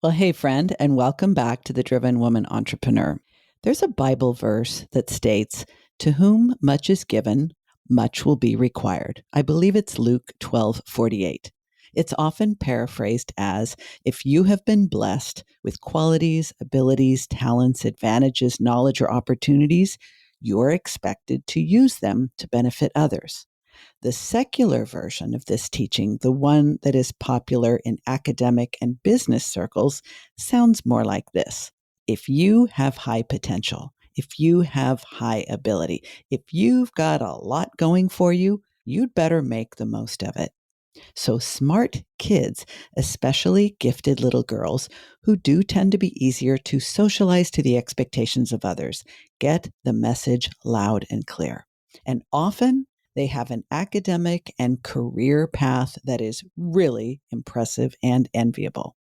Well, hey, friend, and welcome back to the Driven Woman Entrepreneur. There's a Bible verse that states, "To whom much is given, much will be required." I believe it's Luke 12:48. It's often paraphrased as, if you have been blessed with qualities, abilities, talents, advantages, knowledge, or opportunities, you're expected to use them to benefit others. The secular version of this teaching, the one that is popular in academic and business circles, sounds more like this. If you have high potential, if you have high ability, if you've got a lot going for you, you'd better make the most of it. So smart kids, especially gifted little girls, who do tend to be easier to socialize to the expectations of others, get the message loud and clear. And often they have an academic and career path that is really impressive and enviable.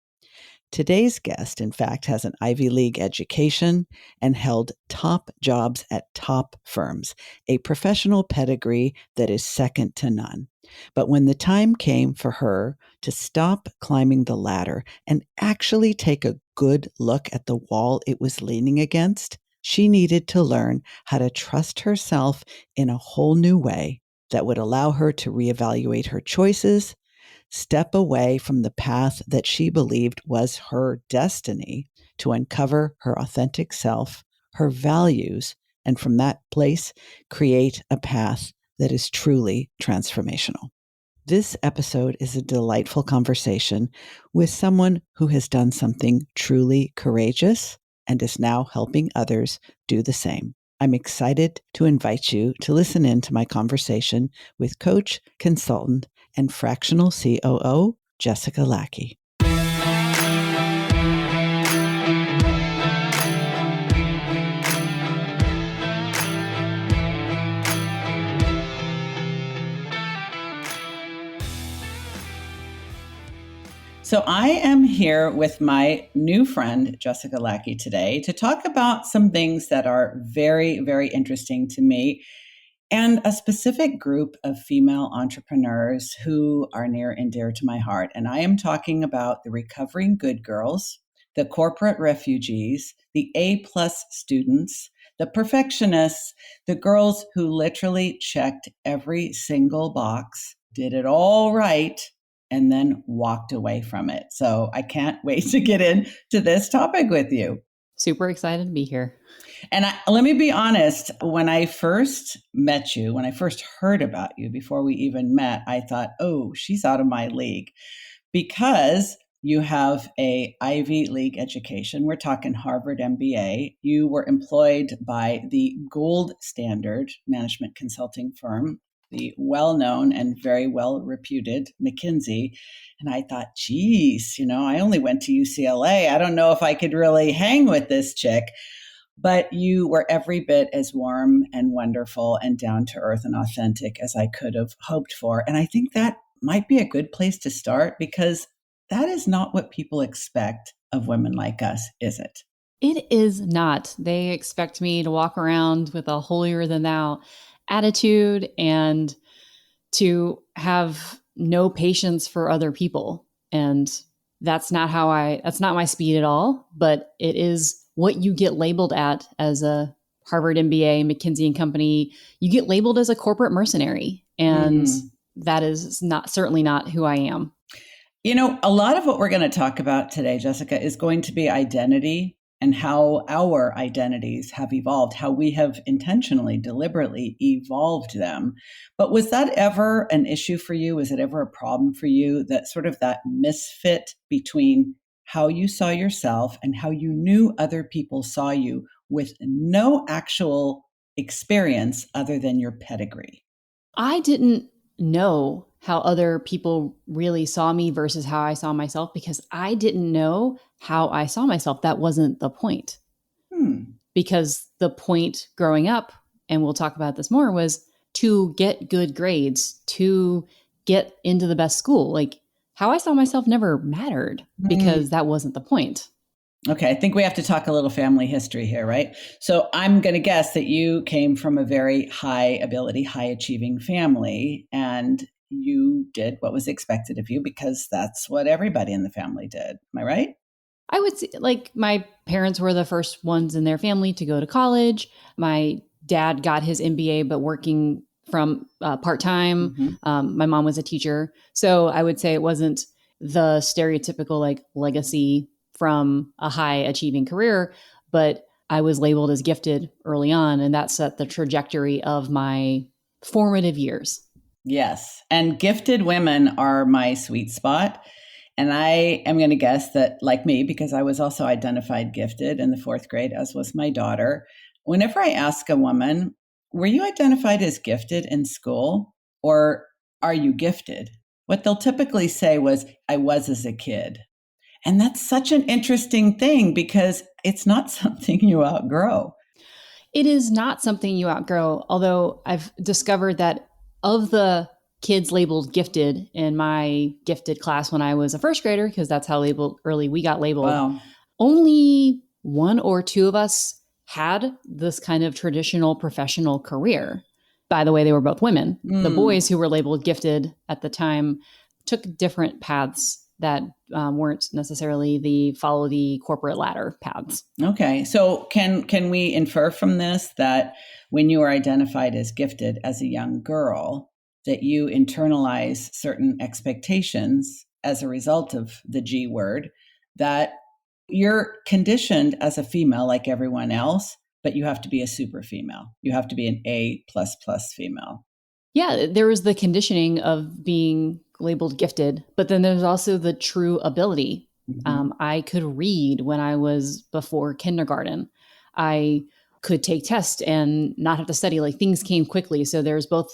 Today's guest, in fact, has an Ivy League education and held top jobs at top firms, a professional pedigree that is second to none. But when the time came for her to stop climbing the ladder and actually take a good look at the wall it was leaning against, she needed to learn how to trust herself in a whole new way that would allow her to reevaluate her choices, step away from the path that she believed was her destiny to uncover her authentic self, her values, and from that place, create a path that is truly transformational. This episode is a delightful conversation with someone who has done something truly courageous and is now helping others do the same. I'm excited to invite you to listen in to my conversation with coach, consultant, and fractional COO, Jessica Lackey. So I am here with my new friend, Jessica Lackey, today to talk about some things that are very, very interesting to me and a specific group of female entrepreneurs who are near and dear to my heart. And I am talking about the recovering good girls, the corporate refugees, the A-plus students, the perfectionists, the girls who literally checked every single box, did it all right, and then walked away from it. So I can't wait to get into this topic with you. Super excited to be here. And let me be honest, when I first met you, when I first heard about you, before we even met, I thought, oh, she's out of my league because you have a Ivy League education. We're talking Harvard MBA. You were employed by the gold standard management consulting firm, the well-known and very well-reputed McKinsey. And I thought, geez, I only went to UCLA. I don't know if I could really hang with this chick. But you were every bit as warm and wonderful and down to earth and authentic as I could have hoped for. And I think that might be a good place to start because that is not what people expect of women like us, is it? It is not. They expect me to walk around with a holier than thou attitude and to have no patience for other people. And that's not my speed at all, but it is what you get labeled at as a Harvard MBA, McKinsey Company. You get labeled as a corporate mercenary. And that is certainly not who I am. A lot of what we're going to talk about today, Jessica, is going to be identity and how our identities have evolved, how we have intentionally, deliberately evolved them. But was that ever an issue for you? Was it ever a problem for you, that sort of that misfit between how you saw yourself and how you knew other people saw you with no actual experience other than your pedigree? I didn't know how other people really saw me versus how I saw myself because I didn't know how I saw myself. That wasn't the point. Because the point growing up, and we'll talk about this more, was to get good grades, to get into the best school. Like how I saw myself never mattered because that wasn't the point. Okay, I think we have to talk a little family history here, right? So I'm going to guess that you came from a very high ability, high achieving family, and you did what was expected of you because that's what everybody in the family did. Am I right? I would say, like, my parents were the first ones in their family to go to college. My dad got his MBA, but working from part time. My mom was a teacher. So I would say it wasn't the stereotypical like legacy from a high achieving career, but I was labeled as gifted early on. And that set the trajectory of my formative years. Yes. And gifted women are my sweet spot. And I am going to guess that, like me, because I was also identified gifted in the fourth grade, as was my daughter. Whenever I ask a woman, were you identified as gifted in school or are you gifted? What they'll typically say was, I was as a kid. And that's such an interesting thing because it's not something you outgrow. It is not something you outgrow, although I've discovered that of the kids labeled gifted in my gifted class when I was a first grader, because that's how labeled early we got labeled, Wow. only one or two of us had this kind of traditional professional career. By the way, they were both women. The boys who were labeled gifted at the time took different paths that weren't necessarily the follow the corporate ladder paths. Okay. So can we infer from this that when you were identified as gifted as a young girl, that you internalize certain expectations as a result of the G word, that you're conditioned as a female like everyone else, but you have to be a super female. You have to be an A plus plus female. Yeah, there was the conditioning of being labeled gifted, but then there's also the true ability. I could read when I was before kindergarten. I could take tests and not have to study. Like, things came quickly. So there's both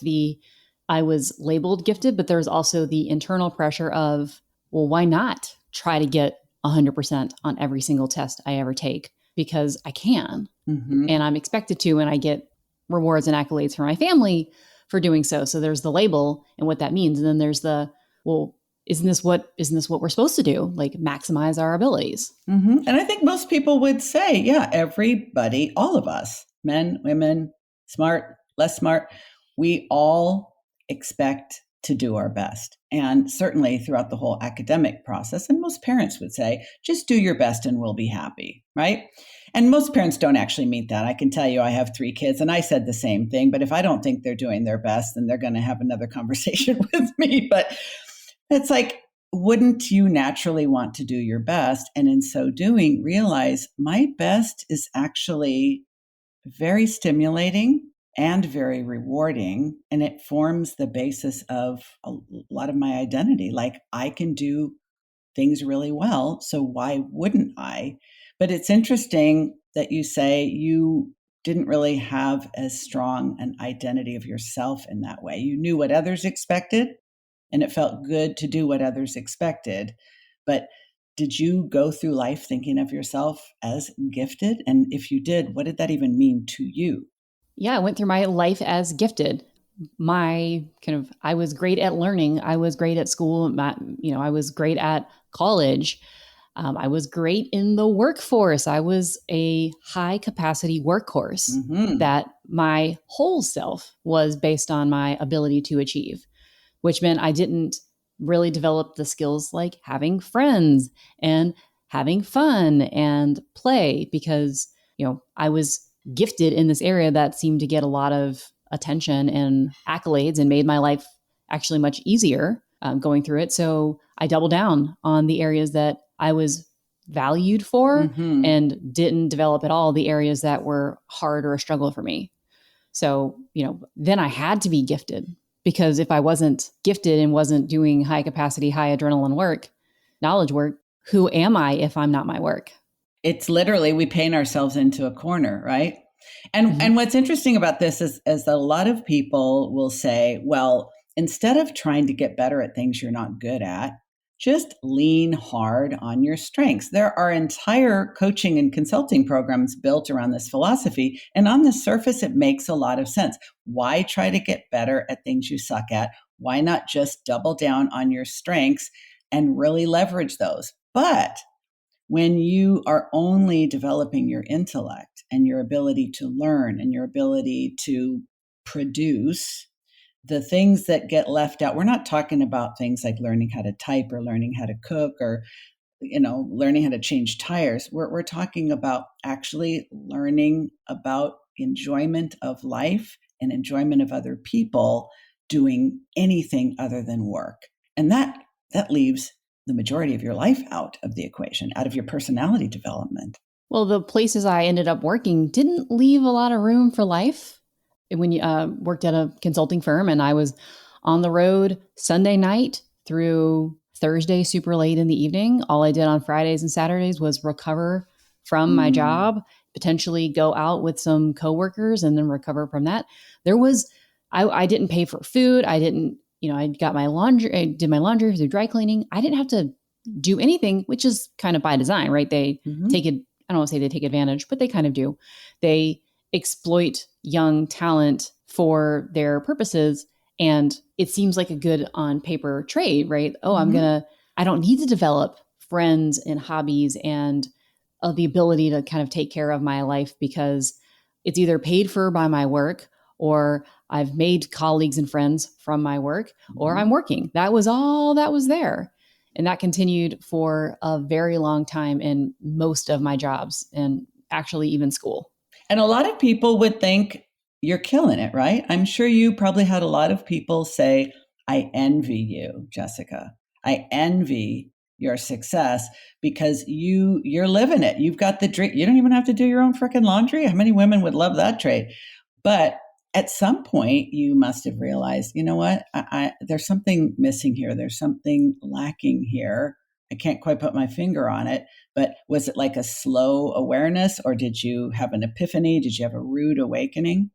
I was labeled gifted, but there's also the internal pressure of, well, why not try to get 100% on every single test I ever take? Because I can, and I'm expected to, and I get rewards and accolades from my family for doing so. So there's the label and what that means. And then there's well, isn't this what we're supposed to do? Like, maximize our abilities. And I think most people would say, yeah, everybody, all of us, men, women, smart, less smart, we all expect to do our best. And certainly throughout the whole academic process, and most parents would say, just do your best and we'll be happy, right? And most parents don't actually meet that. I can tell you, I have 3 kids and I said the same thing, but if I don't think they're doing their best, then they're going to have another conversation with me. But it's like, wouldn't you naturally want to do your best? And in so doing, realize my best is actually very stimulating and very rewarding. And it forms the basis of a lot of my identity. Like, I can do things really well. So why wouldn't I? But it's interesting that you say you didn't really have as strong an identity of yourself in that way. You knew what others expected, and it felt good to do what others expected. But did you go through life thinking of yourself as gifted? And if you did, what did that even mean to you? Yeah, I went through my life as gifted. I was great at learning. I was great at school. I was great at college. I was great in the workforce. I was a high capacity workhorse that my whole self was based on my ability to achieve, which meant I didn't really develop the skills like having friends and having fun and play, because, I was gifted in this area that seemed to get a lot of attention and accolades and made my life actually much easier going through it. So I doubled down on the areas that I was valued for and didn't develop at all the areas that were hard or a struggle for me. So, then I had to be gifted, because if I wasn't gifted and wasn't doing high capacity, high adrenaline work, knowledge work, who am I if I'm not my work? It's literally, we paint ourselves into a corner, right? And what's interesting about this is that a lot of people will say, well, instead of trying to get better at things you're not good at, just lean hard on your strengths. There are entire coaching and consulting programs built around this philosophy. And on the surface, it makes a lot of sense. Why try to get better at things you suck at? Why not just double down on your strengths and really leverage those? But when you are only developing your intellect and your ability to learn and your ability to produce, the things that get left out, we're not talking about things like learning how to type or learning how to cook or learning how to change tires. We're talking about actually learning about enjoyment of life and enjoyment of other people doing anything other than work. And that leaves the majority of your life out of the equation, out of your personality development. Well, the places I ended up working didn't leave a lot of room for life. When you worked at a consulting firm, and I was on the road Sunday night through Thursday, super late in the evening. All I did on Fridays and Saturdays was recover from my job, potentially go out with some coworkers and then recover from that. I didn't pay for food. I didn't, I got my laundry, I did my laundry through dry cleaning. I didn't have to do anything, which is kind of by design, right? They take it. I don't want to say they take advantage, but they kind of do. They exploit young talent for their purposes. And it seems like a good on paper trade, right? Oh, I don't need to develop friends and hobbies and the ability to kind of take care of my life because it's either paid for by my work or I've made colleagues and friends from my work or I'm working. That was all that was there. And that continued for a very long time in most of my jobs and actually even school. And a lot of people would think you're killing it, right? I'm sure you probably had a lot of people say, I envy you, Jessica. I envy your success because you're living it. You've got the dream. You don't even have to do your own freaking laundry. How many women would love that trait? But at some point, you must have realized, you know what? There's something missing here. There's something lacking here. I can't quite put my finger on it. But was it like a slow awareness, or did you have an epiphany? Did you have a rude awakening?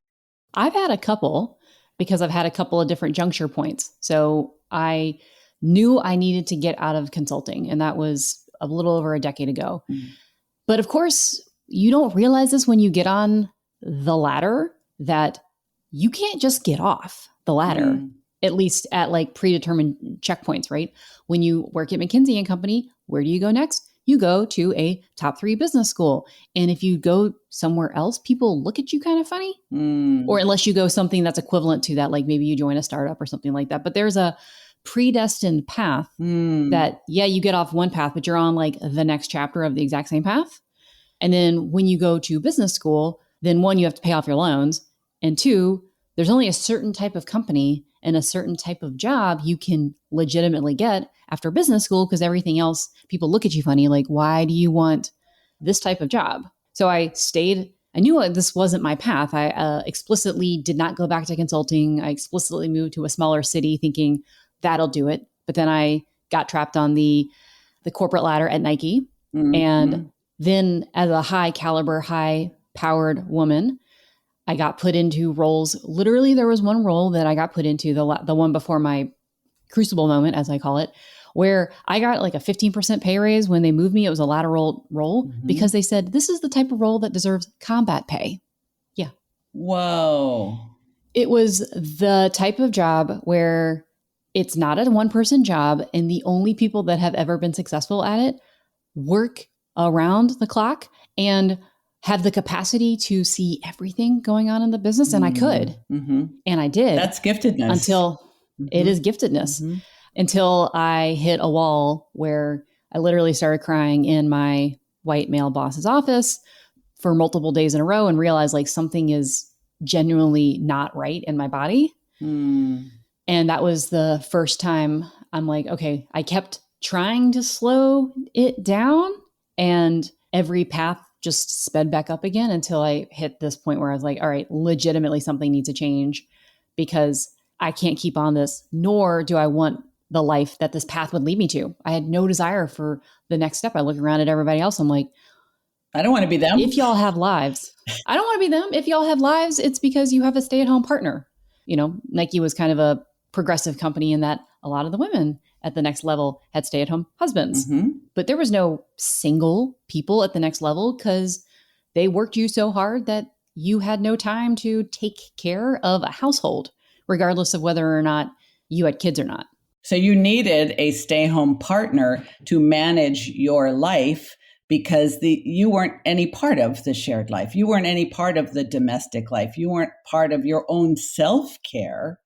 I've had a couple because I've had a couple of different juncture points. So I knew I needed to get out of consulting, and that was a little over a decade ago. But of course, you don't realize this when you get on the ladder that you can't just get off the ladder, at least at like predetermined checkpoints, right? When you work at McKinsey Company, where do you go next? You go to a top 3 business school. And if you go somewhere else, people look at you kind of funny. Or unless you go something that's equivalent to that, like maybe you join a startup or something like that. But there's a predestined path that, you get off one path, but you're on like the next chapter of the exact same path. And then when you go to business school, then 1, you have to pay off your loans. And 2, there's only a certain type of company and a certain type of job you can legitimately get after business school, because everything else, people look at you funny, like, why do you want this type of job? So I stayed. I knew this wasn't my path. I explicitly did not go back to consulting. I explicitly moved to a smaller city thinking that'll do it. But then I got trapped on the corporate ladder at Nike. And then as a high caliber, high powered woman, I got put into roles. Literally, there was one role that I got put into, the one before my Crucible moment, as I call it, where I got like a 15% pay raise when they moved me. It was a lateral role because they said, this is the type of role that deserves combat pay. Yeah. Whoa. It was the type of job where it's not a one-person job, and the only people that have ever been successful at it work around the clock and have the capacity to see everything going on in the business. And I could, and I did. That's giftedness. Until it is giftedness, until I hit a wall where I literally started crying in my white male boss's office for multiple days in a row and realized like something is genuinely not right in my body. And that was the first time I'm like, okay, I kept trying to slow it down, and every path just sped back up again until I hit this point where I was like, all right, legitimately something needs to change, because I can't keep on this, nor do I want the life that this path would lead me to. I had no desire for the next step. I look around at everybody else. I'm like, I don't want to be them. If y'all have lives, I don't want to be them. If y'all have lives, it's because you have a stay-at-home partner. Nike was kind of a progressive company in that a lot of the women at the next level had stay-at-home husbands. But there was no single people at the next level because they worked you so hard that you had no time to take care of a household, regardless of whether or not you had kids or not. So you needed a stay-home partner to manage your life, because you weren't any part of the shared life. You weren't any part of the domestic life. You weren't part of your own self-care.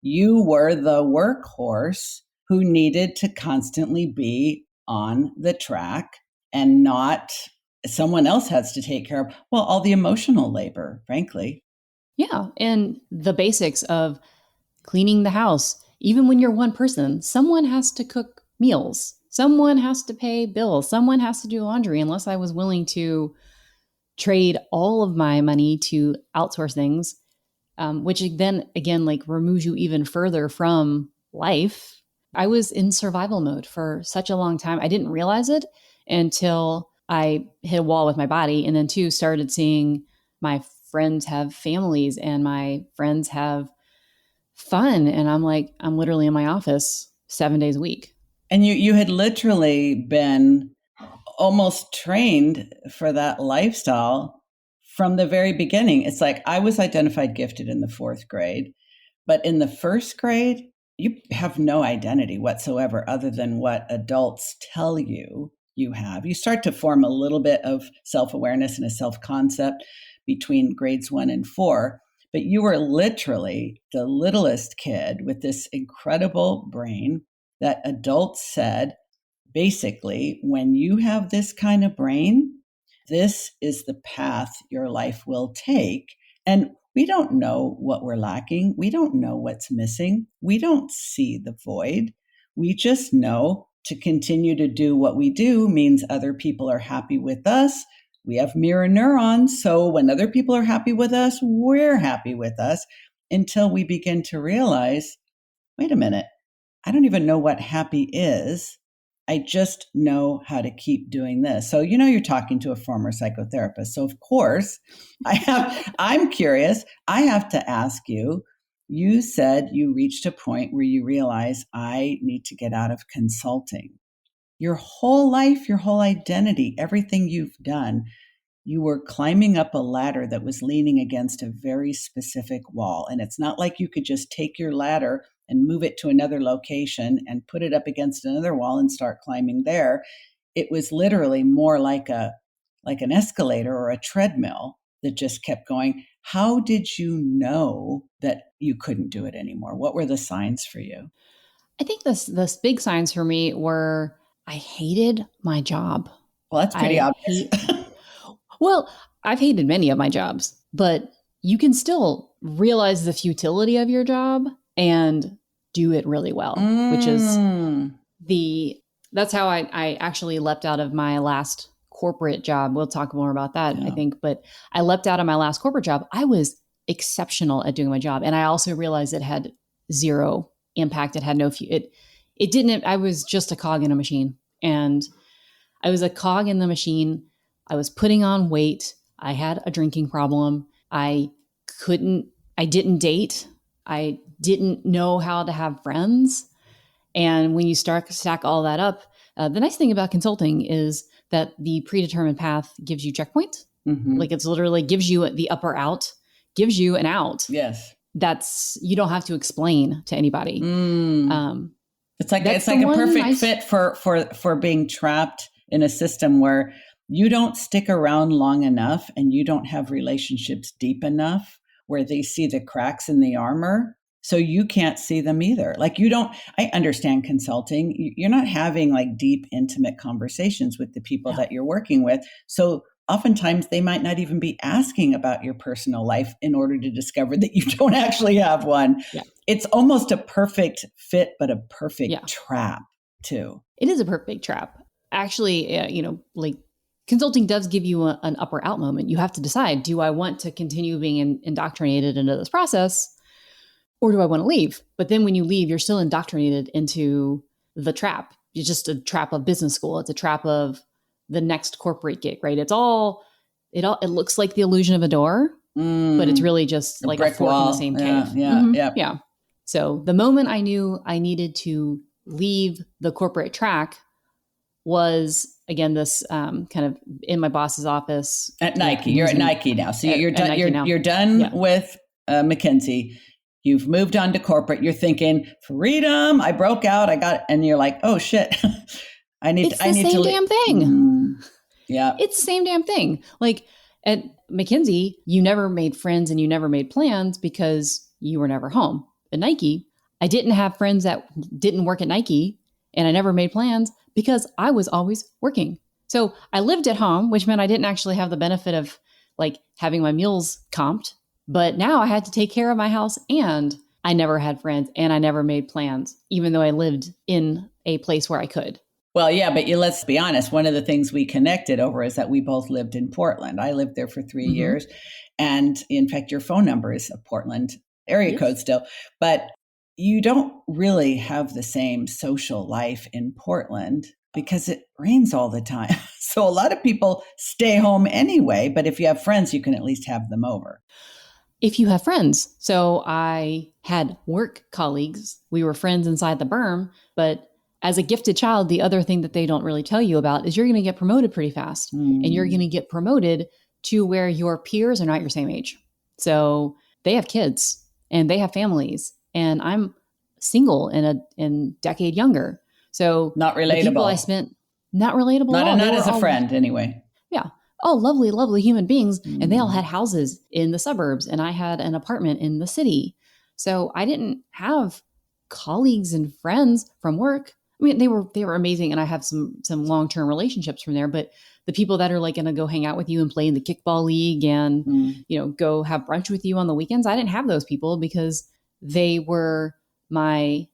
You were the workhorse who needed to constantly be on the track and not someone else has to take care of, well, all the emotional labor, frankly. Yeah. And the basics of cleaning the house. Even when you're one person, someone has to cook meals. Someone has to pay bills. Someone has to do laundry, unless I was willing to trade all of my money to outsource things, which then again, like removes you even further from life. I was in survival mode for such a long time. I didn't realize it until I hit a wall with my body. And then two, started seeing my friends have families and my friends have fun. And I'm like, I'm literally in my office 7 days a week. And you had literally been almost trained for that lifestyle from the very beginning. It's like I was identified gifted in the 4th grade, but in the 1st grade, you have no identity whatsoever other than what adults tell you you have. You start to form a little bit of self-awareness and a self-concept between grades 1 and 4, but you were literally the littlest kid with this incredible brain that adults said, basically, when you have this kind of brain, this is the path your life will take. And we don't know what we're lacking. We don't know what's missing. We don't see the void. We just know to continue to do what we do means other people are happy with us. We have mirror neurons. So when other people are happy with us, we're happy with us until we begin to realize, wait a minute, I don't even know what happy is. I just know how to keep doing this. So, you're talking to a former psychotherapist. So of course I'm curious. I have to ask you, you said you reached a point where you realize I need to get out of consulting. Your whole life, your whole identity, everything you've done, you were climbing up a ladder that was leaning against a very specific wall. And it's not like you could just take your ladder and move it to another location and put it up against another wall and start climbing there. It was literally more like an escalator or a treadmill that just kept going. How did you know that you couldn't do it anymore? What were the signs for you? I think the big signs for me were I hated my job. Well, that's pretty obvious. Well, I've hated many of my jobs, but you can still realize the futility of your job and do it really well, which is that's how I actually leapt out of my last corporate job. We'll talk more about that, I think, but I leapt out of my last corporate job. I was exceptional at doing my job. And I also realized it had zero impact. It had no, it didn't, I was just a cog in a machine, and I was a cog in the machine. I was putting on weight. I had a drinking problem. I didn't date. I didn't know how to have friends. And when you stack all that up, the nice thing about consulting is that the predetermined path gives you checkpoints. Mm-hmm. Like it's literally gives you the up or out, gives you an out. Yes. You don't have to explain to anybody. It's like a perfect fit for being trapped in a system where you don't stick around long enough and you don't have relationships deep enough where they see the cracks in the armor. So you can't see them either. Like I understand consulting. You're not having like deep, intimate conversations with the people that you're working with. So oftentimes they might not even be asking about your personal life in order to discover that you don't actually have one. Yeah. It's almost a perfect fit, but a perfect trap too. It is a perfect trap. Actually, like consulting does give you an up or out moment. You have to decide, do I want to continue being indoctrinated into this process, or do I want to leave? But then when you leave, you're still indoctrinated into the trap. It's just a trap of business school. It's a trap of the next corporate gig, right? It looks like the illusion of a door, but it's really just like a fork in the same cave. Yeah. So the moment I knew I needed to leave the corporate track was, again, this kind of in my boss's office at Nike. You're at Nike now, so you're done. You're done with McKinsey. You've moved on to corporate. You're thinking freedom. I broke out. I got, and you're like, oh shit. I need the same damn thing. Yeah, it's the same damn thing. Like at McKinsey, you never made friends and you never made plans because you were never home. At Nike, I didn't have friends that didn't work at Nike, and I never made plans because I was always working. So I lived at home, which meant I didn't actually have the benefit of like having my meals comped. But now I had to take care of my house, and I never had friends, and I never made plans, even though I lived in a place where I could. Well, yeah, but let's be honest. One of the things we connected over is that we both lived in Portland. I lived there for 3 years. And in fact, your phone number is a Portland area code still. But you don't really have the same social life in Portland because it rains all the time. So a lot of people stay home anyway. But if you have friends, you can at least have them over. If you have friends. So I had work colleagues. We were friends inside the berm, but as a gifted child, the other thing that they don't really tell you about is you're going to get promoted pretty fast. And you're going to get promoted to where your peers are not your same age. So they have kids and they have families, and I'm single and a decade younger. So not relatable. The people I spent, not relatable. Not as a friend anyway. Yeah. Oh, lovely, lovely human beings. And they all had houses in the suburbs, and I had an apartment in the city. So I didn't have colleagues and friends from work. I mean, they were amazing, and I have some long-term relationships from there, but the people that are like going to go hang out with you and play in the kickball league and go have brunch with you on the weekends, I didn't have those people because they were my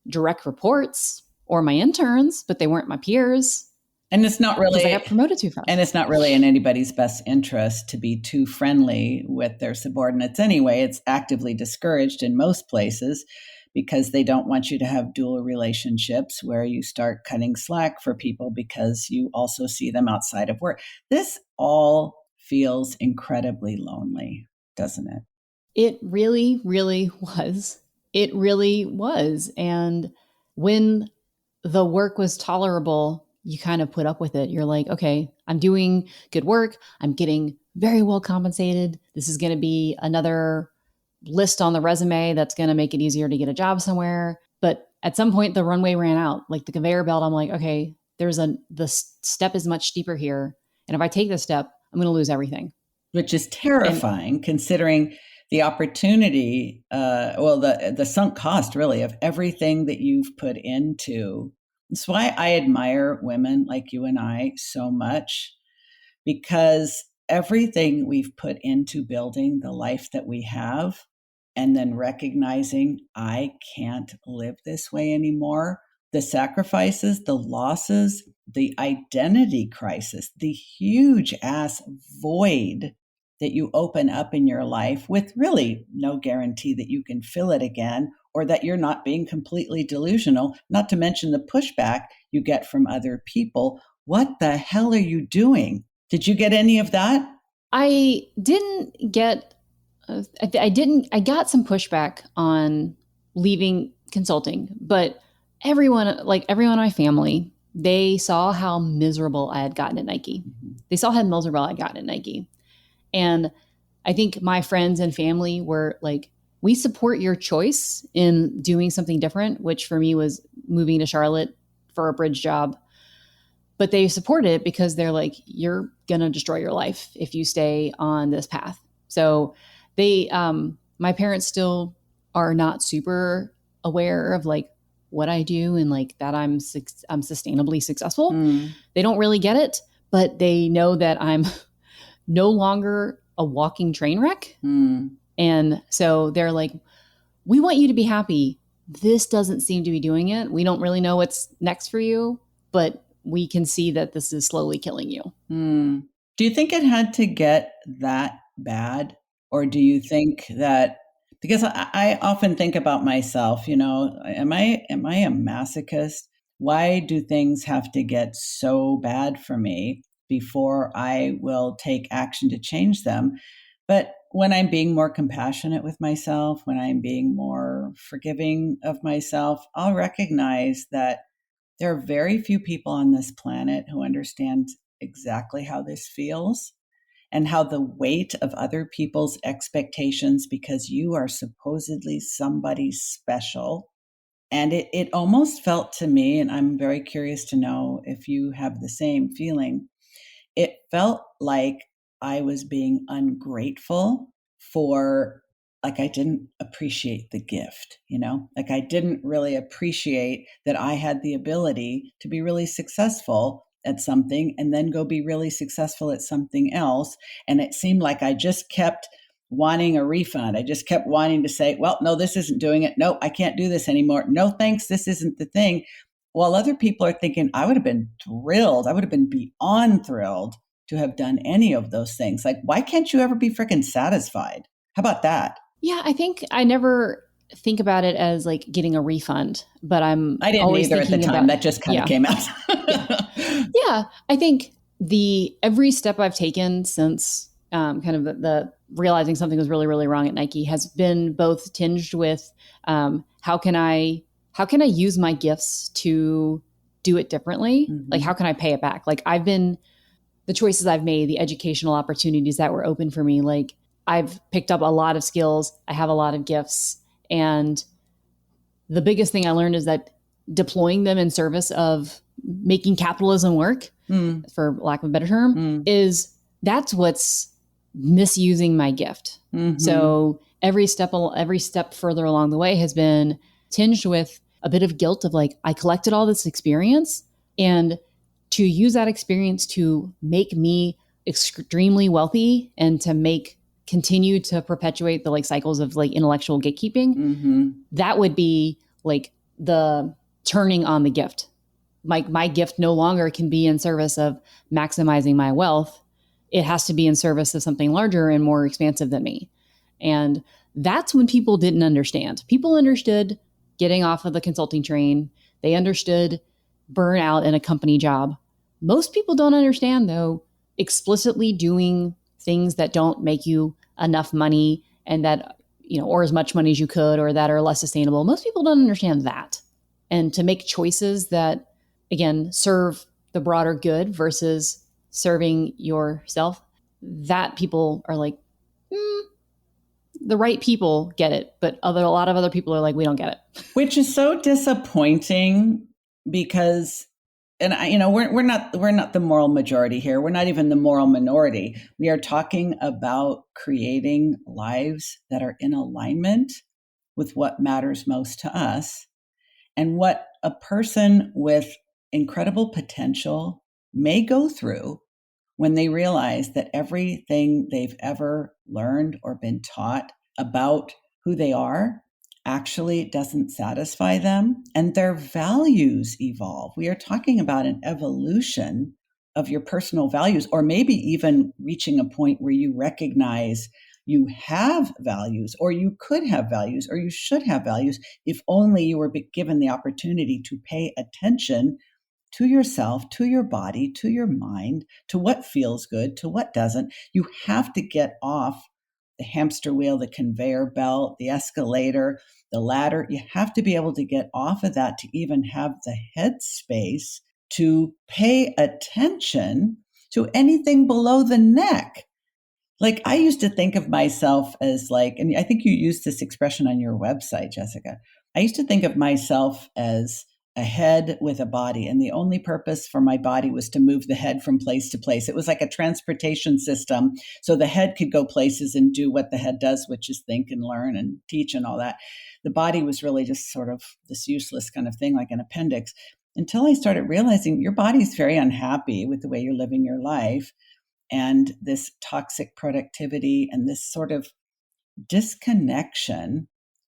direct reports or my interns, but they weren't my peers. And it's not really, because I got promoted too fast. And it's not really in anybody's best interest to be too friendly with their subordinates anyway. It's actively discouraged in most places because they don't want you to have dual relationships where you start cutting slack for people because you also see them outside of work. This all feels incredibly lonely, doesn't it? It really, really was. It really was. And when the work was tolerable, you kind of put up with it. You're like, okay, I'm doing good work. I'm getting very well compensated. This is going to be another list on the resume that's going to make it easier to get a job somewhere. But at some point, the runway ran out, like the conveyor belt. I'm like, okay, the step is much steeper here. And if I take this step, I'm going to lose everything. Which is terrifying considering the opportunity, the sunk cost really of everything that you've put into. That's why I admire women like you and I so much, because everything we've put into building the life that we have, and then recognizing I can't live this way anymore. The sacrifices, the losses, the identity crisis, the huge ass void that you open up in your life with really no guarantee that you can fill it again or that you're not being completely delusional, not to mention the pushback you get from other people. What the hell are you doing? Did you get any of that? I didn't get, I got some pushback on leaving consulting, but everyone in my family, they saw how miserable I had gotten at Nike. They saw how miserable I had gotten at Nike. And I think my friends and family were like, we support your choice in doing something different, which for me was moving to Charlotte for a bridge job. But they support it because they're like, you're going to destroy your life if you stay on this path. So my parents still are not super aware of like what I do and like that I'm sustainably successful. They don't really get it, but they know that I'm no longer a walking train wreck. And so they're like, we want you to be happy. This doesn't seem to be doing it. We don't really know what's next for you, but we can see that this is slowly killing you. Do you think it had to get that bad? Or do you think that, because I often think about myself, am I a masochist? Why do things have to get so bad for me before I will take action to change them? But when I'm being more compassionate with myself, when I'm being more forgiving of myself, I'll recognize that there are very few people on this planet who understand exactly how this feels and how the weight of other people's expectations, because you are supposedly somebody special. And it almost felt to me, and I'm very curious to know if you have the same feeling, it felt like I was being ungrateful for like I didn't appreciate the gift, like I didn't really appreciate that I had the ability to be really successful at something and then go be really successful at something else. And it seemed like I just kept wanting a refund. I just kept wanting to say, well, no, this isn't doing it. No, I can't do this anymore. No, thanks. This isn't the thing. While other people are thinking, I would have been thrilled. I would have been beyond thrilled to have done any of those things. Like, why can't you ever be freaking satisfied? How about that? Yeah, I think I never think about it as like getting a refund, but I didn't always either at the time. That just kind of came out. Yeah, I think every step I've taken since kind of the realizing something was really, really wrong at Nike has been both tinged with how can I use my gifts to do it differently? Mm-hmm. Like, how can I pay it back? Like, the choices I've made, the educational opportunities that were open for me, like I've picked up a lot of skills. I have a lot of gifts. And the biggest thing I learned is that deploying them in service of making capitalism work, for lack of a better term, that's what's misusing my gift. Mm-hmm. So every step further along the way has been tinged with a bit of guilt of like, I collected all this experience, and to use that experience to make me extremely wealthy and to continue to perpetuate the like cycles of like intellectual gatekeeping, that would be like the turning on the gift. My gift no longer can be in service of maximizing my wealth. It has to be in service of something larger and more expansive than me. And that's when people didn't understand. People understood getting off of the consulting train. They understood burnout in a company job. Most people don't understand, though, explicitly doing things that don't make you enough money and that, or as much money as you could, or that are less sustainable. Most people don't understand that. And to make choices that, again, serve the broader good versus serving yourself, that people are like, the right people get it. But a lot of other people are like, we don't get it. Which is so disappointing because, and we're not the moral majority here. We're not even the moral minority. We are talking about creating lives that are in alignment with what matters most to us and what a person with incredible potential may go through when they realize that everything they've ever learned or been taught about who they are actually doesn't satisfy them and their values evolve. We are talking about an evolution of your personal values, or maybe even reaching a point where you recognize you have values, or you could have values, or you should have values if only you were given the opportunity to pay attention to yourself, to your body, to your mind, to what feels good, to what doesn't. You have to get off the hamster wheel, the conveyor belt, the escalator, the ladder. You have to be able to get off of that to even have the headspace to pay attention to anything below the neck. Like, I used to think of myself as like, and I think you used this expression on your website, Jessica. I used to think of myself as a head with a body, and the only purpose for my body was to move the head from place to place. It was like a transportation system, so the head could go places and do what the head does, which is think and learn and teach and all that. The body was really just sort of this useless kind of thing, like an appendix, until I started realizing your body's very unhappy with the way you're living your life, and this toxic productivity and this sort of disconnection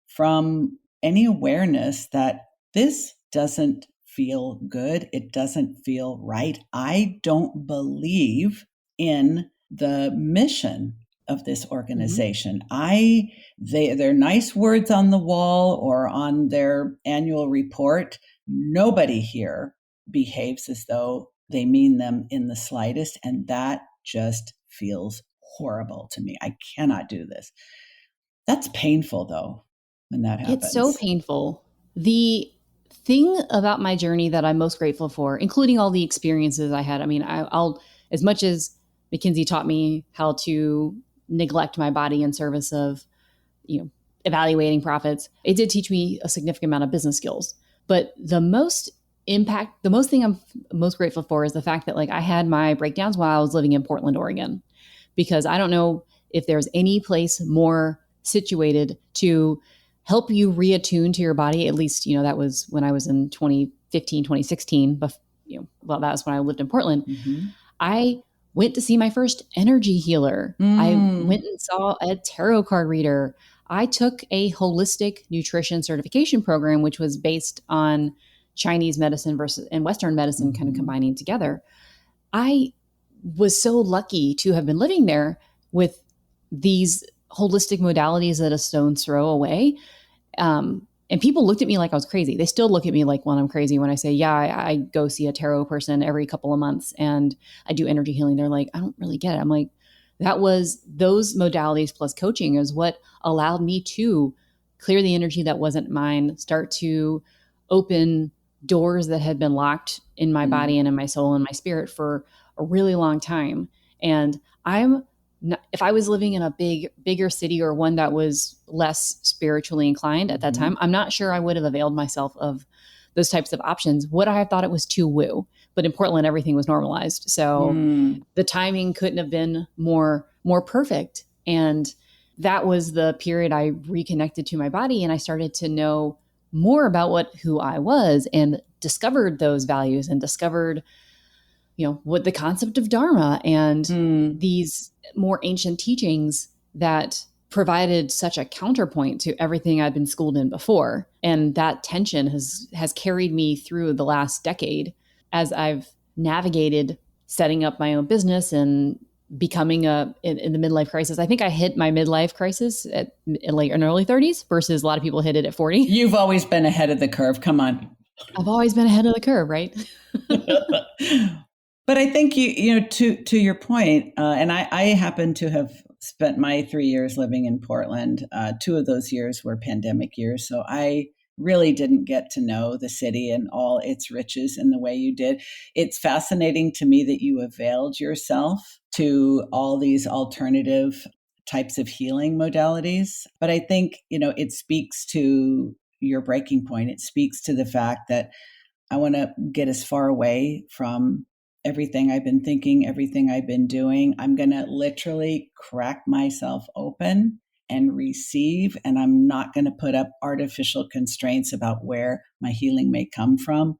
from any awareness that this doesn't feel good. It doesn't feel right. I don't believe in the mission of this organization. They're nice words on the wall or on their annual report. Nobody here behaves as though they mean them in the slightest, and that just feels horrible to me. I cannot do this. That's painful, though, when that happens. It's so painful. The thing about my journey that I'm most grateful for, including all the experiences I had, I mean, I'll as much as McKinsey taught me how to neglect my body in service of, evaluating profits, it did teach me a significant amount of business skills. But the most thing I'm most grateful for is the fact that like I had my breakdowns while I was living in Portland, Oregon, because I don't know if there's any place more situated to help you reattune to your body. At least, that was when I was in 2015, 2016, but well, that was when I lived in Portland. Mm-hmm. I went to see my first energy healer. I went and saw a tarot card reader. I took a holistic nutrition certification program, which was based on Chinese medicine and Western medicine kind of combining together. I was so lucky to have been living there with these holistic modalities at a stone's throw away. And people looked at me like I was crazy. They still look at me like when I'm crazy when I say, yeah, I go see a tarot person every couple of months and I do energy healing. They're like, I don't really get it. I'm like, those modalities plus coaching is what allowed me to clear the energy that wasn't mine, start to open doors that had been locked in my body and in my soul and my spirit for a really long time. And if I was living in a bigger city or one that was less spiritually inclined at that time, I'm not sure I would have availed myself of those types of options. Would I have thought it was too woo? But in Portland, everything was normalized. So the timing couldn't have been more perfect. And that was the period I reconnected to my body, and I started to know more about who I was and discovered those values and discovered what the concept of Dharma and these more ancient teachings that provided such a counterpoint to everything I'd been schooled in before. And that tension has carried me through the last decade as I've navigated setting up my own business and becoming in the midlife crisis. I think I hit my midlife crisis in early 30s versus a lot of people hit it at 40. You've always been ahead of the curve. Come on. I've always been ahead of the curve, right? But I think to your point, and I happen to have spent my 3 years living in Portland. 2 of those years were pandemic years, so I really didn't get to know the city and all its riches in the way you did. It's fascinating to me that you availed yourself to all these alternative types of healing modalities. But I think it speaks to your breaking point. It speaks to the fact that I want to get as far away from everything I've been thinking, everything I've been doing. I'm going to literally crack myself open and receive, and I'm not going to put up artificial constraints about where my healing may come from.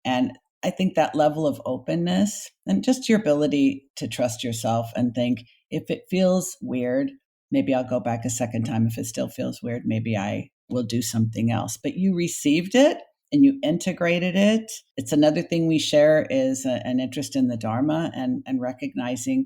And I think that level of openness and just your ability to trust yourself and think, if it feels weird, maybe I'll go back a second time. If it still feels weird, maybe I will do something else. But you received it and you integrated it. It's another thing we share is an interest in the Dharma and recognizing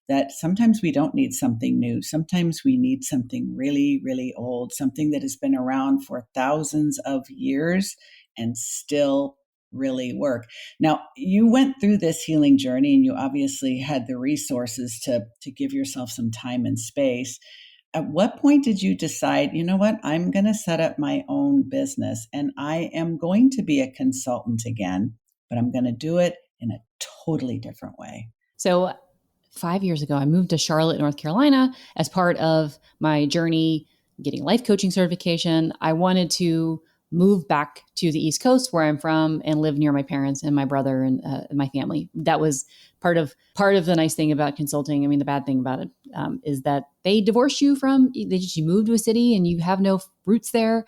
that sometimes we don't need something new. Sometimes we need something really, really old, something that has been around for thousands of years and still really work. Now, you went through this healing journey and you obviously had the resources to give yourself some time and space. At what point did you decide, you know what, I'm going to set up my own business and I am going to be a consultant again, but I'm going to do it in a totally different way? So 5 years ago, I moved to Charlotte, North Carolina as part of my journey getting life coaching certification. I wanted to move back to the East Coast where I'm from and live near my parents and my brother and my family. That was part of the nice thing about consulting. I mean, the bad thing about it is that they divorce you you move to a city and you have no roots there.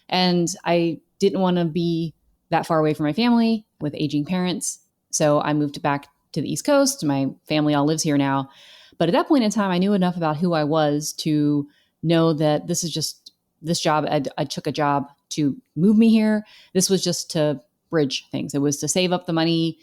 And I didn't want to be that far away from my family with aging parents. So I moved back to the East Coast. My family all lives here now. But at that point in time, I knew enough about who I was to know that this job, I took a job to move me here. This was just to bridge things. It was to save up the money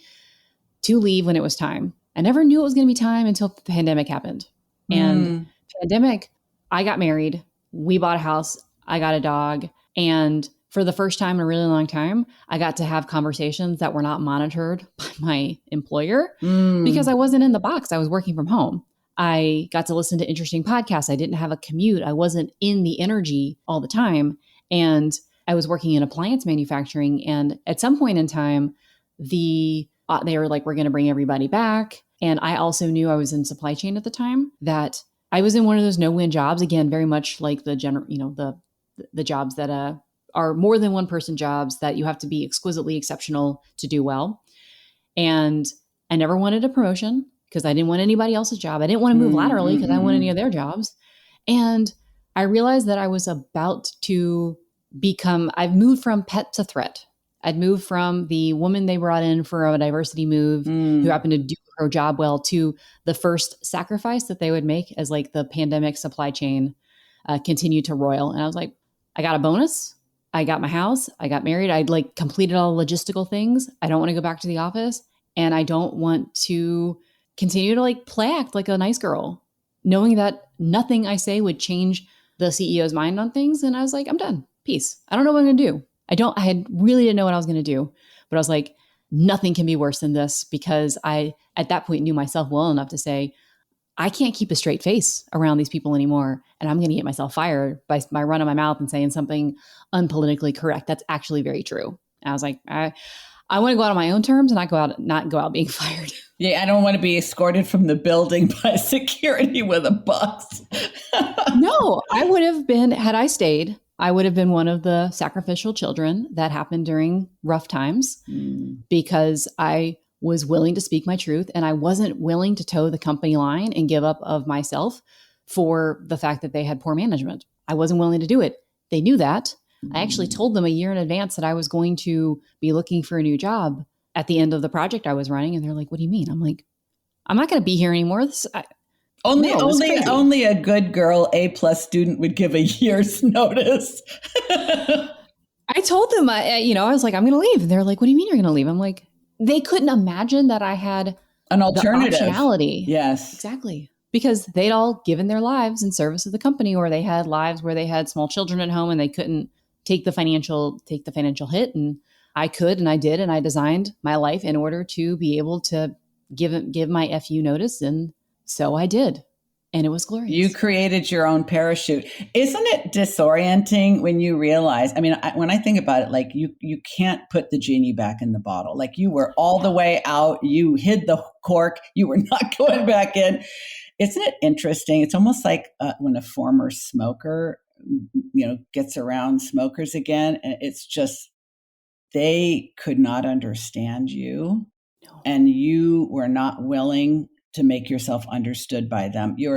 to leave when it was time. I never knew it was going to be time until the pandemic happened. And pandemic, I got married. We bought a house. I got a dog. And for the first time in a really long time, I got to have conversations that were not monitored by my employer because I wasn't in the box. I was working from home. I got to listen to interesting podcasts. I didn't have a commute. I wasn't in the energy all the time. And I was working in appliance manufacturing. And at some point in time, they were like, we're going to bring everybody back. And I also knew I was in supply chain at the time, that I was in one of those no-win jobs. Again, very much like the jobs that are more than one person jobs that you have to be exquisitely exceptional to do well. And I never wanted a promotion because I didn't want anybody else's job. I didn't want to move laterally because I didn't want any of their jobs. And I realized that I was about to I've moved from pet to threat. I'd moved from the woman they brought in for a diversity move who happened to do her job well to the first sacrifice that they would make as like the pandemic supply chain continued to roil. And I was like, I got a bonus. I got my house. I got married. I'd like completed all the logistical things. I don't want to go back to the office. And I don't want to continue to like play act like a nice girl, knowing that nothing I say would change the CEO's mind on things. And I was like, I'm done. Peace. I don't know what I'm going to do. I had really didn't know what I was going to do, but I was like, nothing can be worse than this, because I, at that point, knew myself well enough to say, I can't keep a straight face around these people anymore. And I'm going to get myself fired by running my mouth and saying something unpolitically correct. That's actually very true. And I was like, I want to go out on my own terms and not go out being fired. Yeah, I don't want to be escorted from the building by security with a bus. No, I would have been, had I stayed, I would have been one of the sacrificial children that happened during rough times because I was willing to speak my truth and I wasn't willing to toe the company line and give up of myself for the fact that they had poor management. I wasn't willing to do it. They knew that. I actually told them a year in advance that I was going to be looking for a new job at the end of the project I was running. And they're like, what do you mean? I'm like, I'm not going to be here anymore. Only a good girl, A+ student would give a year's notice. I told them, I was like, I'm going to leave. And they're like, what do you mean you're going to leave? I'm like, they couldn't imagine that I had an alternative. The optionality. Yes. Exactly. Because they'd all given their lives in service of the company, or they had lives where they had small children at home and they couldn't take the financial hit. And I could, and I did, and I designed my life in order to be able to give my FU notice. And so I did. And it was glorious. You created your own parachute. Isn't it disorienting when you realize, when I think about it, like you can't put the genie back in the bottle. Like you were all the way out, you hid the cork, you were not going back in. Isn't it interesting? It's almost like when a former smoker, gets around smokers again, and it's just, they could not understand you. No. And you were not willing to make yourself understood by them. You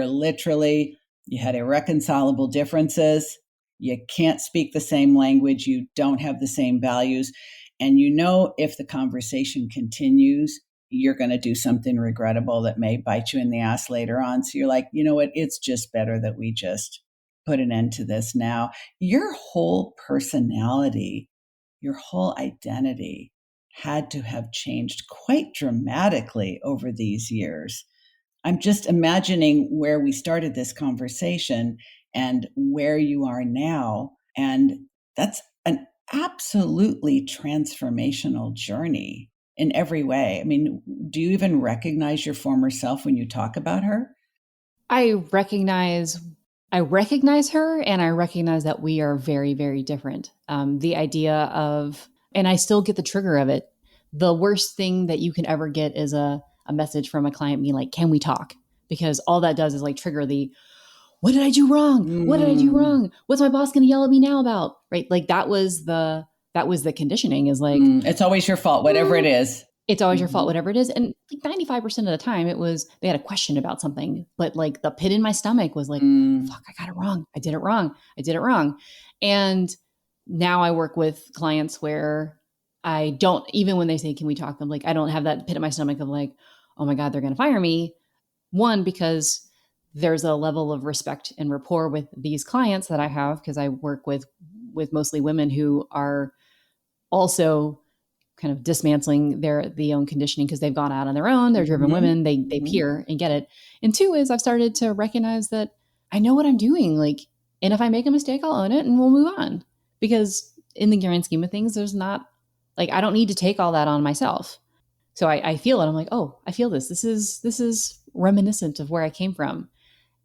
had irreconcilable differences. You can't speak the same language. You don't have the same values. And if the conversation continues, you're going to do something regrettable that may bite you in the ass later on. So you're like, you know what? It's just better that we just put an end to this now. Your whole personality, your whole identity had to have changed quite dramatically over these years. I'm just imagining where we started this conversation and where you are now. And that's an absolutely transformational journey in every way. Do you even recognize your former self when you talk about her? I recognize her, and I recognize that we are very, very different. The idea of, and I still get the trigger of it. The worst thing that you can ever get is a message from a client being like, can we talk? Because all that does is like trigger the, what did I do wrong? What did I do wrong? What's my boss going to yell at me now about? Right? Like that was the conditioning, is like, it's always your fault, whatever it is. It's always your fault, whatever it is. And like 95% of the time they had a question about something, but like the pit in my stomach was like, fuck, I got it wrong. I did it wrong. And now I work with clients where I don't, even when they say, can we talk? I'm like, I don't have that pit in my stomach of like, oh my God, they're going to fire me. One, because there's a level of respect and rapport with these clients that I have, because I work with mostly women who are also kind of dismantling the own conditioning because they've gone out on their own. They're driven women. They peer and get it. And two is I've started to recognize that I know what I'm doing. Like, and if I make a mistake, I'll own it and we'll move on. Because in the grand scheme of things, there's not, like, I don't need to take all that on myself. So I feel it. I'm like, oh, I feel this. This is reminiscent of where I came from.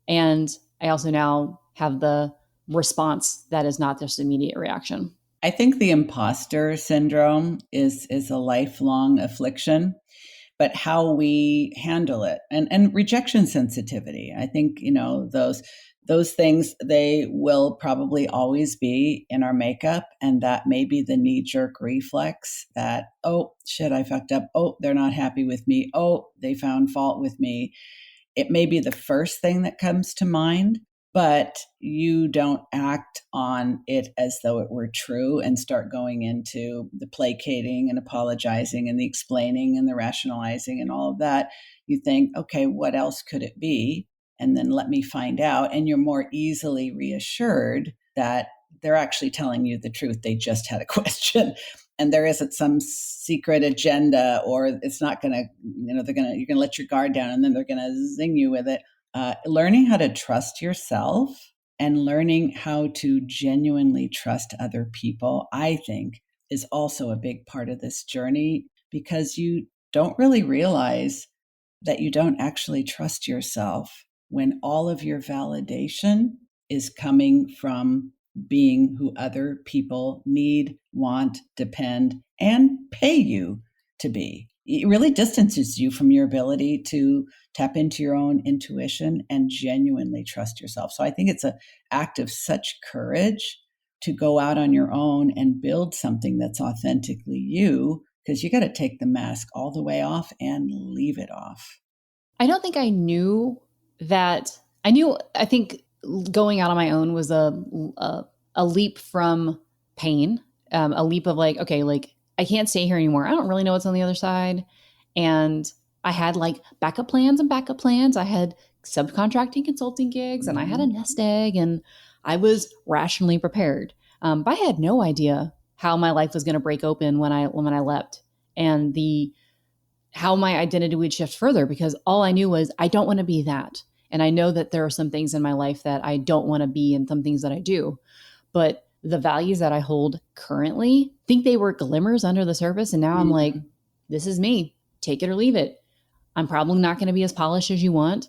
And I also now have the response that is not just immediate reaction. I think the imposter syndrome is a lifelong affliction, but how we handle it and rejection sensitivity. I think, those things, they will probably always be in our makeup. And that may be the knee-jerk reflex that, oh, shit, I fucked up. Oh, they're not happy with me. Oh, they found fault with me. It may be the first thing that comes to mind. but you don't act on it as though it were true and start going into the placating and apologizing and the explaining and the rationalizing and all of that. You think, okay, what else could it be? And then let me find out. And you're more easily reassured that they're actually telling you the truth. They just had a question. And there isn't some secret agenda, or it's not going to, you're going to let your guard down and then they're going to zing you with it. Learning how to trust yourself and learning how to genuinely trust other people, I think, is also a big part of this journey, because you don't really realize that you don't actually trust yourself when all of your validation is coming from being who other people need, want, depend, and pay you to be. It really distances you from your ability to tap into your own intuition and genuinely trust yourself. So I think it's an act of such courage to go out on your own and build something that's authentically you, because you got to take the mask all the way off and leave it off. I don't think I knew that. I think going out on my own was a leap from pain, a leap of like, okay, like I can't stay here anymore. I don't really know what's on the other side. And I had like backup plans and backup plans. I had subcontracting consulting gigs and I had a nest egg and I was rationally prepared. But I had no idea how my life was going to break open when I leapt, and how my identity would shift further, because all I knew was I don't want to be that. And I know that there are some things in my life that I don't want to be and some things that I do. But the values that I hold currently, I think they were glimmers under the surface. And now I'm like, this is me. Take it or leave it. I'm probably not going to be as polished as you want.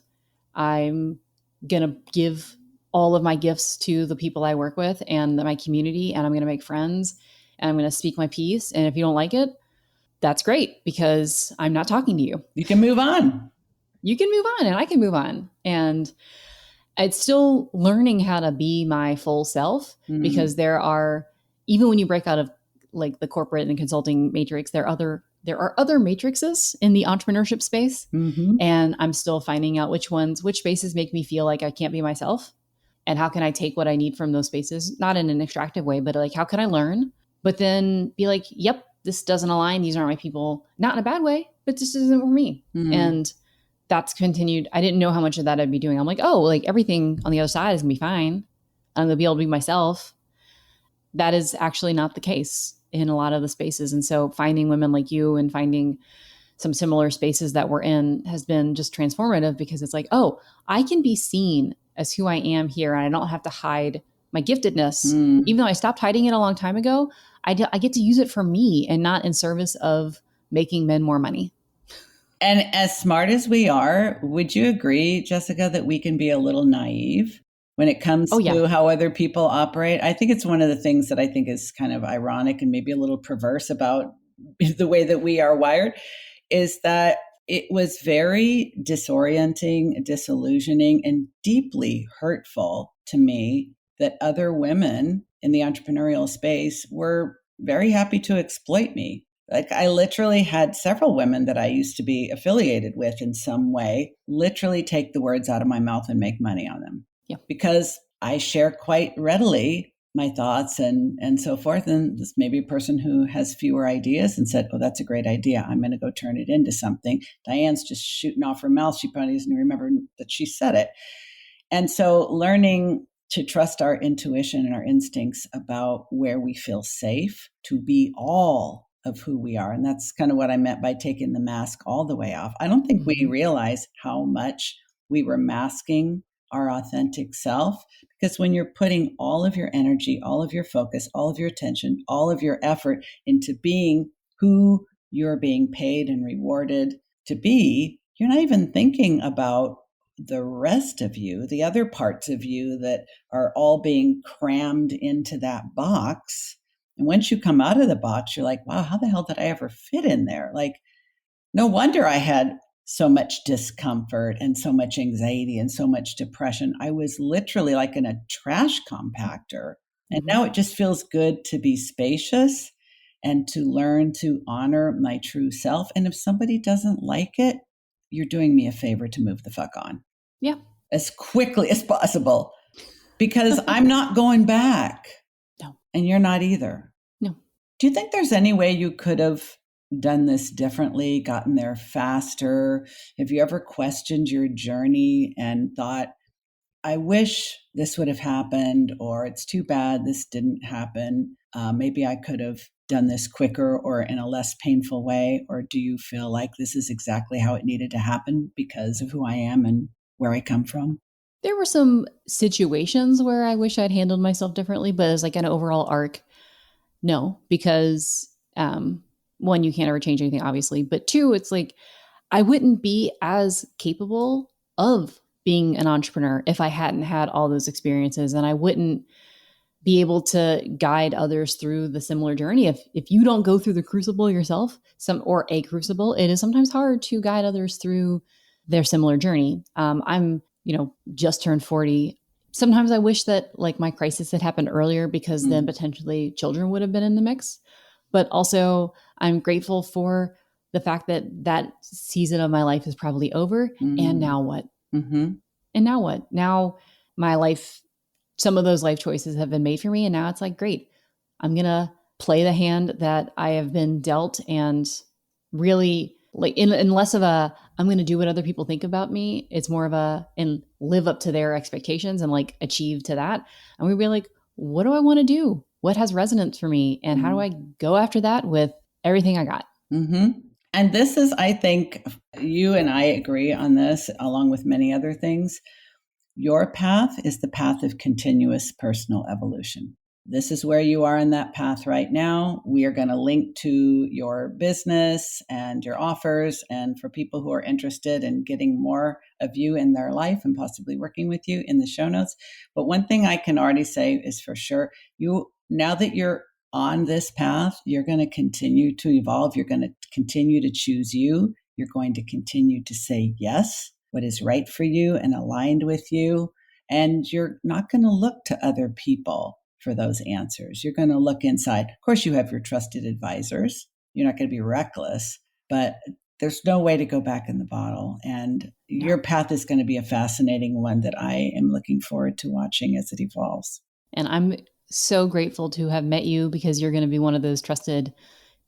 I'm going to give all of my gifts to the people I work with and my community, and I'm going to make friends, and I'm going to speak my piece. And if you don't like it, that's great, because I'm not talking to you. You can move on. You can move on and I can move on. And it's still learning how to be my full self, because there are, even when you break out of like the corporate and consulting matrix, there are other matrices in the entrepreneurship space. And I'm still finding out which spaces make me feel like I can't be myself. And how can I take what I need from those spaces, not in an extractive way, but like, how can I learn, but then be like, yep, this doesn't align. These aren't my people, not in a bad way, but this isn't for me. And that's continued. I didn't know how much of that I'd be doing. I'm like, oh, like everything on the other side is gonna be fine. I'm gonna be able to be myself. That is actually not the case in a lot of the spaces. And so finding women like you and finding some similar spaces that we're in has been just transformative, because it's like, oh, I can be seen as who I am here, and I don't have to hide my giftedness. Even though I stopped hiding it a long time ago, I get to use it for me and not in service of making men more money. And as smart as we are, would you agree, Jessica, that we can be a little naive when it comes to how other people operate? I think it's one of the things that I think is kind of ironic and maybe a little perverse about the way that we are wired, is that it was very disorienting, disillusioning, and deeply hurtful to me that other women in the entrepreneurial space were very happy to exploit me. Like, I literally had several women that I used to be affiliated with in some way literally take the words out of my mouth and make money on them. Yeah. Because I share quite readily my thoughts and so forth. And this may be a person who has fewer ideas and said, oh, that's a great idea. I'm going to go turn it into something. Diane's just shooting off her mouth. She probably doesn't remember that she said it. And so learning to trust our intuition and our instincts about where we feel safe to be all of who we are. And that's kind of what I meant by taking the mask all the way off. I don't think we realize how much we were masking our authentic self, because when you're putting all of your energy, all of your focus, all of your attention, all of your effort into being who you're being paid and rewarded to be, you're not even thinking about the rest of you, the other parts of you that are all being crammed into that box. And once you come out of the box, you're like, wow, how the hell did I ever fit in there? Like, no wonder I had so much discomfort and so much anxiety and so much depression. I was literally like in a trash compactor. And now it just feels good to be spacious and to learn to honor my true self. And if somebody doesn't like it, you're doing me a favor to move the fuck on. Yeah. As quickly as possible. because I'm not going back. No. And you're not either. No. Do you think there's any way you could have done this differently, gotten there faster? Have you ever questioned your journey and thought, I wish this would have happened, or it's too bad this didn't happen? Maybe I could have done this quicker or in a less painful way? Or do you feel like this is exactly how it needed to happen because of who I am and where I come from? There were some situations where I wish I'd handled myself differently, but as like an overall arc, no, because one, you can't ever change anything, obviously. But two, it's like I wouldn't be as capable of being an entrepreneur if I hadn't had all those experiences, and I wouldn't be able to guide others through the similar journey. If you don't go through the crucible yourself, or a crucible, it is sometimes hard to guide others through their similar journey. I'm, just turned 40. Sometimes I wish that like my crisis had happened earlier, because then potentially children would have been in the mix. But also I'm grateful for the fact that that season of my life is probably over. And now what? And now what? Now my life, some of those life choices have been made for me. And now it's like, great, I'm going to play the hand that I have been dealt, and really like in less of a, I'm going to do what other people think about me. It's more of a, and live up to their expectations and like achieve to that. And we'd be like, what do I want to do? What has resonance for me? And how do I go after that with everything I got? And this is, I think you and I agree on this, along with many other things. Your path is the path of continuous personal evolution. This is where you are in that path right now. We are going to link to your business and your offers, and for people who are interested in getting more of you in their life and possibly working with you, in the show notes. But one thing I can already say is for sure, now that you're on this path, you're going to continue to evolve. You're going to continue to choose you. You're going to continue to say yes, what is right for you and aligned with you. And you're not going to look to other people for those answers. You're going to look inside. Of course, you have your trusted advisors. You're not going to be reckless, but there's no way to go back in the bottle. And your path is going to be a fascinating one that I am looking forward to watching as it evolves. And I'm so grateful to have met you, because you're going to be one of those trusted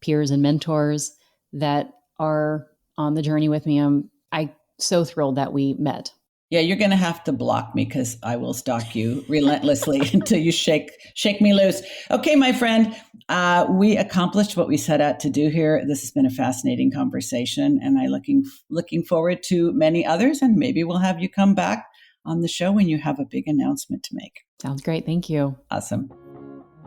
peers and mentors that are on the journey with me. I'm so thrilled that we met. Yeah, you're going to have to block me, because I will stalk you relentlessly until you shake me loose. Okay, my friend, we accomplished what we set out to do here. This has been a fascinating conversation, and I'm looking forward to many others. And maybe we'll have you come back on the show when you have a big announcement to make. Sounds great. Thank you. Awesome.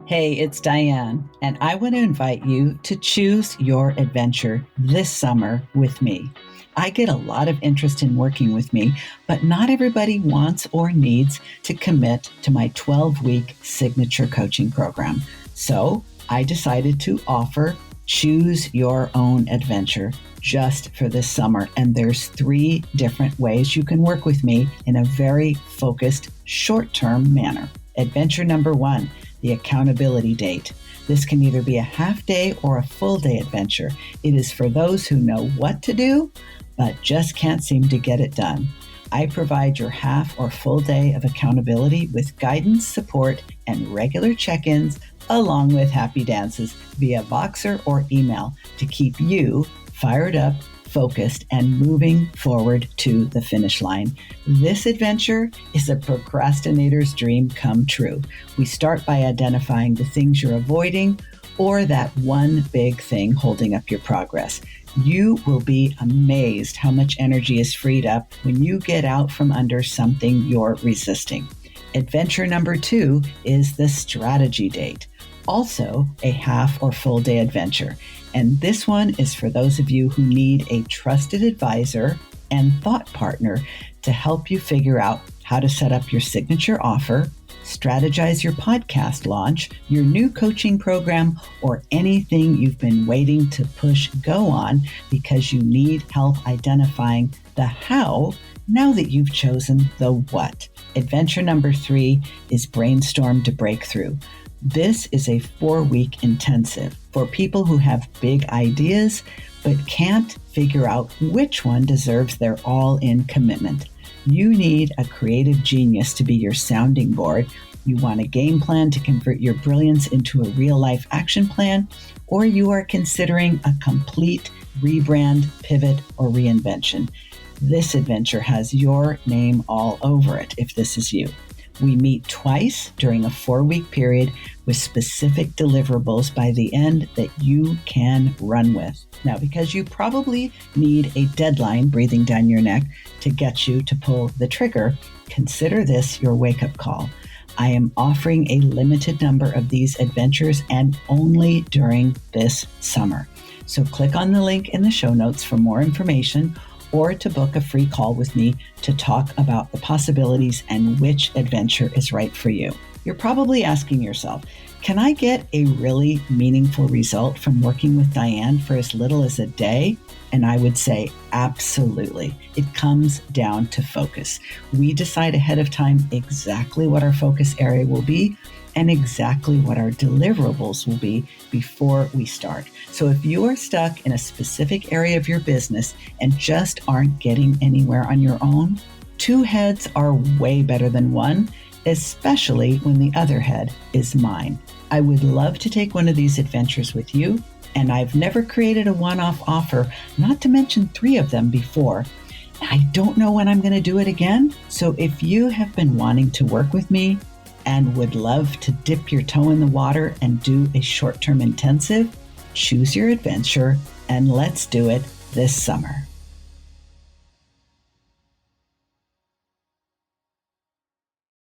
Hey, it's Diane, and I want to invite you to choose your adventure this summer with me. I get a lot of interest in working with me, but not everybody wants or needs to commit to my 12-week signature coaching program. So I decided to offer Choose Your Own Adventure just for this summer. And there's 3 different ways you can work with me in a very focused, short-term manner. Adventure number 1, the accountability date. This can either be a half-day or a full-day adventure. It is for those who know what to do, but just can't seem to get it done. I provide your half or full day of accountability with guidance, support, and regular check-ins, along with happy dances via Voxer or email to keep you fired up, focused, and moving forward to the finish line. This adventure is a procrastinator's dream come true. We start by identifying the things you're avoiding, or that one big thing holding up your progress. You will be amazed how much energy is freed up when you get out from under something you're resisting. Adventure number 2 is the strategy date, also a half or full day adventure. And this one is for those of you who need a trusted advisor and thought partner to help you figure out how to set up your signature offer, strategize your podcast launch, your new coaching program, or anything you've been waiting to push go on because you need help identifying the how now that you've chosen the what. Adventure number 3 is Brainstorm to Breakthrough. This is a 4-week intensive for people who have big ideas but can't figure out which one deserves their all-in commitment. You need a creative genius to be your sounding board. You want a game plan to convert your brilliance into a real-life action plan, or you are considering a complete rebrand, pivot, or reinvention. This adventure has your name all over it if this is you. We meet twice during a 4-week period with specific deliverables by the end that you can run with. Now, because you probably need a deadline breathing down your neck to get you to pull the trigger, consider this your wake-up call. I am offering a limited number of these adventures and only during this summer. So click on the link in the show notes for more information or to book a free call with me to talk about the possibilities and which adventure is right for you. You're probably asking yourself, can I get a really meaningful result from working with Diane for as little as a day? And I would say, absolutely. It comes down to focus. We decide ahead of time exactly what our focus area will be and exactly what our deliverables will be before we start. So if you are stuck in a specific area of your business and just aren't getting anywhere on your own, 2 heads are way better than 1, especially when the other head is mine. I would love to take one of these adventures with you, and I've never created a one-off offer, not to mention 3 of them before. I don't know when I'm going to do it again, so if you have been wanting to work with me and would love to dip your toe in the water and do a short-term intensive, choose your adventure and let's do it this summer.